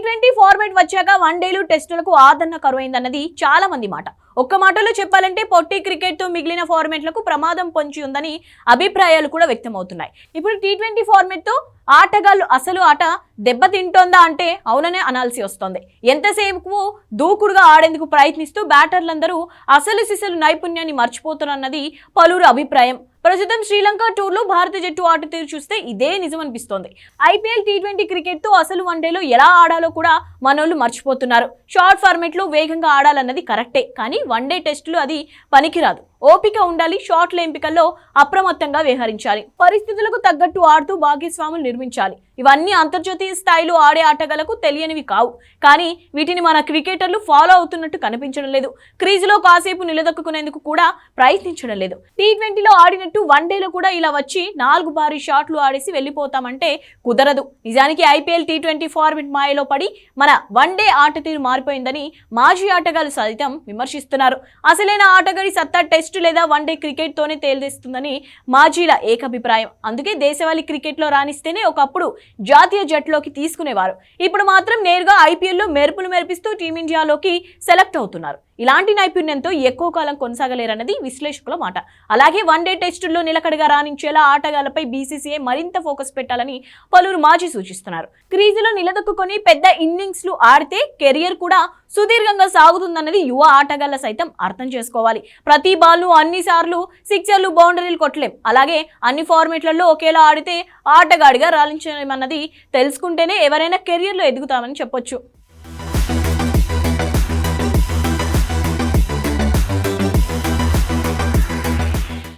T20 format వచ్చాక వన్డేలు టెస్టులకు ఆదరణ కరువైందన్నది చాలా మంది మాట. ఒక్క మాటలో చెప్పాలంటే పొట్టి క్రికెట్ తో మిగిలిన ఫార్మాట్లకు ప్రమాదం పొంచి ఉందని అభిప్రాయాలు కూడా వ్యక్తమవుతున్నాయి. ఇప్పుడు T20 ఫార్మాట్ తో ఆటగాళ్లు అసలు ఆట దెబ్బతింటోందా అంటే అవుననే అనాల్సి వస్తోంది. ఎంతసేపు దూకుడుగా ఆడేందుకు ప్రయత్నిస్తూ బ్యాటర్లందరూ అసలు సిసలు నైపుణ్యాన్ని మర్చిపోతున్నది పలువురు అభిప్రాయం. ప్రస్తుతం శ్రీలంక టూర్లో భారత జట్టు ఆట తీరు చూస్తే ఇదే నిజం అనిపిస్తోంది. IPL T20 క్రికెట్ తో అసలు వన్డేలో ఎలా ఆడాలో కూడా మనోళ్ళు మర్చిపోతున్నారు. షార్ట్ ఫార్మాట్ లో వేగంగా ఆడాలన్నది కరెక్టే, కానీ వన్డే టెస్టులు అది పనికిరాదు. ఓపిక ఉండాలి. షాట్ల ఎంపికల్లో అప్రమత్తంగా వ్యవహరించాలి. పరిస్థితులకు తగ్గట్టు ఆడుతూ భాగస్వాములు నిర్మించాలి. ఇవన్నీ అంతర్జాతీయ స్థాయిలో ఆడే ఆటగాళ్లకు తెలియనివి కావు, కానీ వీటిని మన క్రికెటర్లు ఫాలో అవుతున్నట్టు కనిపించడం లేదు. క్రీజులో కాసేపు నిలదొక్కునేందుకు కూడా ప్రయత్నించడం లేదు. T20లో ఆడినట్టు వన్డేలో కూడా ఇలా వచ్చి 4 భారీ షాట్లు ఆడేసి వెళ్ళిపోతామంటే కుదరదు. నిజానికి IPL T20 ఫార్మాట్ మాయలో పడి మన వన్డే ఆట తీరు మారిపోయిందని మాజీ ఆటగాళ్లు సైతం విమర్శిస్తున్నారు. అసలైన ఆటగాడి సత్తా టెస్ట్ లేదా వన్డే క్రికెట్ తోనే తేల్చేస్తుందని మాజీల ఏకాభిప్రాయం. అందుకే దేశవాళీ క్రికెట్ లో రాణిస్తేనే ఒకప్పుడు జాతీయ జట్టులోకి తీసుకునేవారు. ఇప్పుడు మాత్రం నేరుగా IPL లో మెరుపులు మెరిపిస్తూ టీమిండియాలోకి సెలెక్ట్ అవుతున్నారు. ఇలాంటి నైపుణ్యంతో ఎక్కువ కాలం కొనసాగలేరన్నది విశ్లేషకుల మాట. అలాగే వన్డే టెస్టుల్లో నిలకడగా రాణించేలా ఆటగాళ్లపై BCCI మరింత ఫోకస్ పెట్టాలని పలువురు మాజీ సూచిస్తున్నారు. క్రీజులో నిలదొక్కుని పెద్ద ఇన్నింగ్స్లు ఆడితే కెరియర్ కూడా సుదీర్ఘంగా సాగుతుందన్నది యువ ఆటగాళ్ల సైతం అర్థం చేసుకోవాలి. ప్రతి బాల్ను అన్నిసార్లు సిక్సర్లు బౌండరీలు కొట్టలేం. అలాగే అన్ని ఫార్మేట్లలో ఒకేలా ఆడితే ఆటగాడిగా రాణించలేమన్నది తెలుసుకుంటేనే ఎవరైనా కెరియర్లో ఎదుగుతామని చెప్పొచ్చు.